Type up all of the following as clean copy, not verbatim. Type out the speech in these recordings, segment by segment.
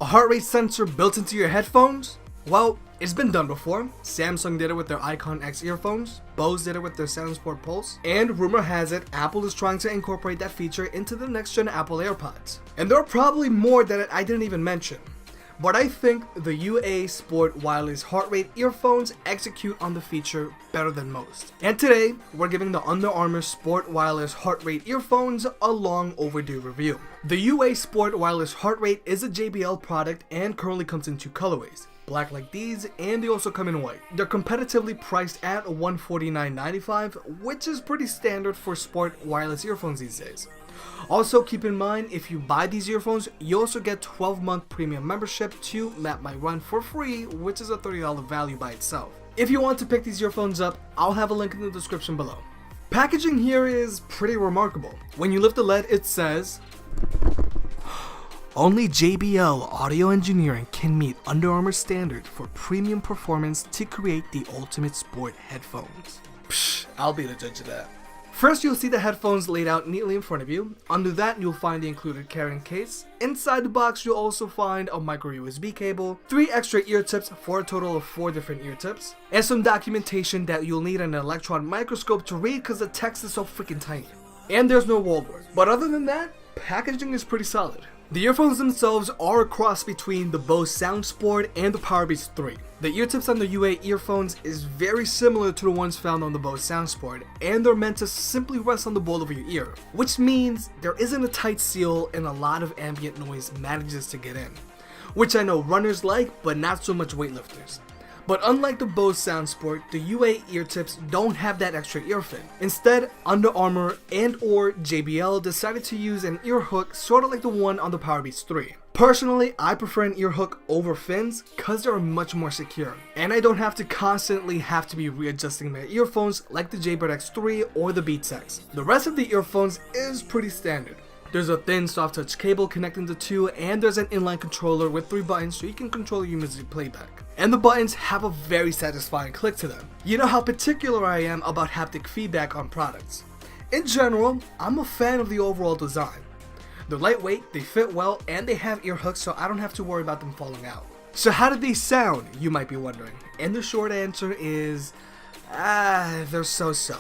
A heart rate sensor built into your headphones? Well, it's been done before. Samsung did it with their Icon X earphones, Bose did it with their SoundSport Pulse, and rumor has it Apple is trying to incorporate that feature into the next gen Apple AirPods. And there are probably more that I didn't even mention. But I think the UA Sport Wireless Heart Rate earphones execute on the feature better than most. And today, we're giving the Under Armour Sport Wireless Heart Rate earphones a long overdue review. The UA Sport Wireless Heart Rate is a JBL product and currently comes in two colorways. Black like these, and they also come in white. They're competitively priced at $149.95, which is pretty standard for sport wireless earphones these days. Also keep in mind, if you buy these earphones, you also get 12-month premium membership to Map My Run for free, which is a $30 value by itself. If you want to pick these earphones up, I'll have a link in the description below. Packaging here is pretty remarkable. When you lift the lid, it says, "Only JBL Audio Engineering can meet Under Armour standard for premium performance to create the ultimate sport headphones." Psh, I'll be the judge of that. First, you'll see the headphones laid out neatly in front of you. Under that, you'll find the included carrying case. Inside the box, you'll also find a micro USB cable, 3 extra ear tips for a total of 4 different ear tips, and some documentation that you'll need an electron microscope to read because the text is so freaking tiny. And there's no wallboard. But other than that, packaging is pretty solid. The earphones themselves are a cross between the Bose SoundSport and the Powerbeats 3. The ear tips on the UA earphones is very similar to the ones found on the Bose SoundSport, and they're meant to simply rest on the bowl of your ear, which means there isn't a tight seal and a lot of ambient noise manages to get in, which I know runners like, but not so much weightlifters. But unlike the Bose SoundSport, the UA ear tips don't have that extra ear fin. Instead, Under Armour and or JBL decided to use an ear hook sort of like the one on the Powerbeats 3. Personally, I prefer an ear hook over fins because they're much more secure, and I don't have to constantly be readjusting my earphones like the Jaybird X3 or the Beats X. The rest of the earphones is pretty standard. There's a thin soft touch cable connecting the two, and there's an inline controller with 3 buttons so you can control your music playback. And the buttons have a very satisfying click to them. You know how particular I am about haptic feedback on products. In general, I'm a fan of the overall design. They're lightweight, they fit well, and they have ear hooks so I don't have to worry about them falling out. So how did these sound, you might be wondering? And the short answer is, they're so-so.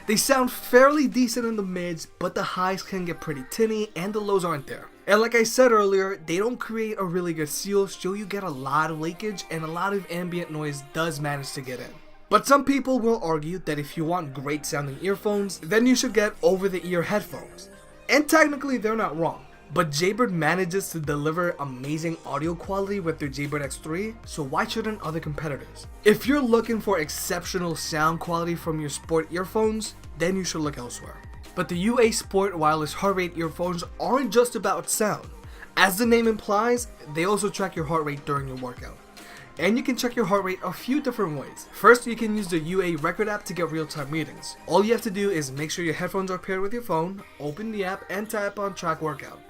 They sound fairly decent in the mids, but the highs can get pretty tinny and the lows aren't there. And like I said earlier, they don't create a really good seal, so you get a lot of leakage and a lot of ambient noise does manage to get in. But some people will argue that if you want great sounding earphones, then you should get over-the-ear headphones. And technically they're not wrong. But Jaybird manages to deliver amazing audio quality with their Jaybird X3, so why shouldn't other competitors? If you're looking for exceptional sound quality from your sport earphones, then you should look elsewhere. But the UA Sport Wireless Heart Rate earphones aren't just about sound. As the name implies, they also track your heart rate during your workout. And you can check your heart rate a few different ways. First, you can use the UA Record app to get real-time readings. All you have to do is make sure your headphones are paired with your phone, open the app, and tap on Track Workout.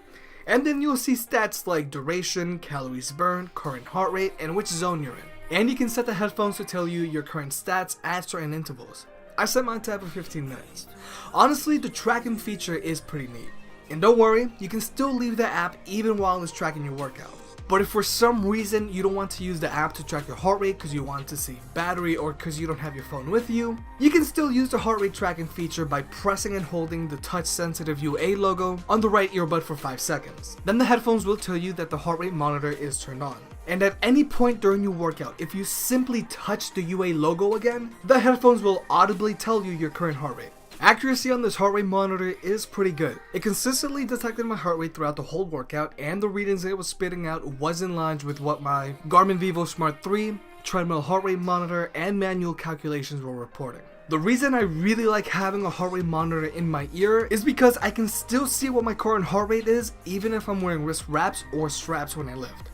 And then you'll see stats like duration, calories burned, current heart rate, and which zone you're in. And you can set the headphones to tell you your current stats at certain intervals. I set mine to for 15 minutes. Honestly, the tracking feature is pretty neat. And don't worry, you can still leave the app even while it's tracking your workout. But if for some reason you don't want to use the app to track your heart rate because you want to save battery or because you don't have your phone with you, you can still use the heart rate tracking feature by pressing and holding the touch sensitive UA logo on the right earbud for 5 seconds. Then the headphones will tell you that the heart rate monitor is turned on. And at any point during your workout, if you simply touch the UA logo again, the headphones will audibly tell you your current heart rate. Accuracy on this heart rate monitor is pretty good. It consistently detected my heart rate throughout the whole workout, and the readings it was spitting out was in line with what my Garmin Vivo Smart 3, treadmill heart rate monitor, and manual calculations were reporting. The reason I really like having a heart rate monitor in my ear is because I can still see what my current heart rate is even if I'm wearing wrist wraps or straps when I lift.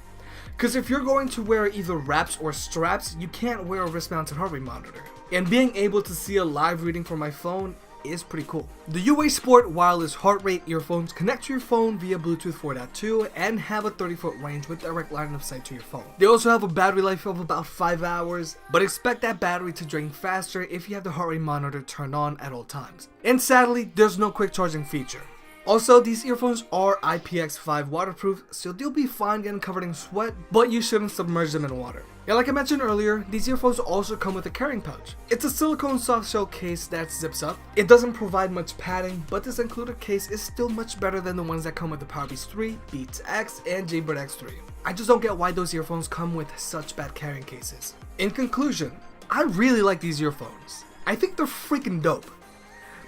Because if you're going to wear either wraps or straps, you can't wear a wrist-mounted heart rate monitor. And being able to see a live reading from my phone is pretty cool. The UA Sport Wireless Heart Rate earphones connect to your phone via Bluetooth 4.2 and have a 30-foot range with direct line of sight to your phone. They also have a battery life of about 5 hours, but expect that battery to drain faster if you have the heart rate monitor turned on at all times. And sadly, there's no quick charging feature. Also, these earphones are IPX5 waterproof, so they'll be fine getting covered in sweat, but you shouldn't submerge them in water. And like I mentioned earlier, these earphones also come with a carrying pouch. It's a silicone soft shell case that zips up. It doesn't provide much padding, but this included case is still much better than the ones that come with the Powerbeats 3, Beats X, and Jaybird X3. I just don't get why those earphones come with such bad carrying cases. In conclusion, I really like these earphones. I think they're freaking dope.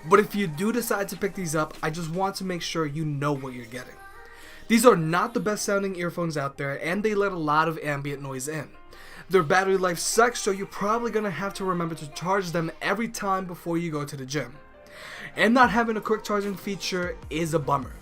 But if you do decide to pick these up, I just want to make sure you know what you're getting. These are not the best sounding earphones out there, and they let a lot of ambient noise in. Their battery life sucks, so you're probably gonna have to remember to charge them every time before you go to the gym. And not having a quick charging feature is a bummer.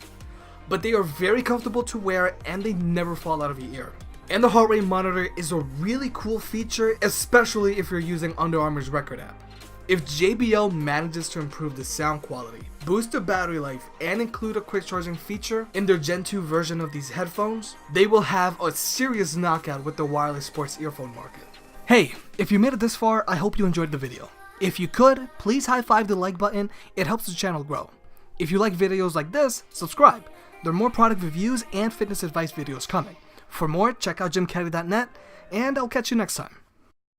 But they are very comfortable to wear and they never fall out of your ear. And the heart rate monitor is a really cool feature, especially if you're using Under Armour's record app. If JBL manages to improve the sound quality, boost the battery life, and include a quick charging feature in their Gen 2 version of these headphones, they will have a serious knockout with the wireless sports earphone market. Hey, if you made it this far, I hope you enjoyed the video. If you could, please high-five the like button, it helps the channel grow. If you like videos like this, subscribe. There are more product reviews and fitness advice videos coming. For more, check out gymcaddy.net, and I'll catch you next time.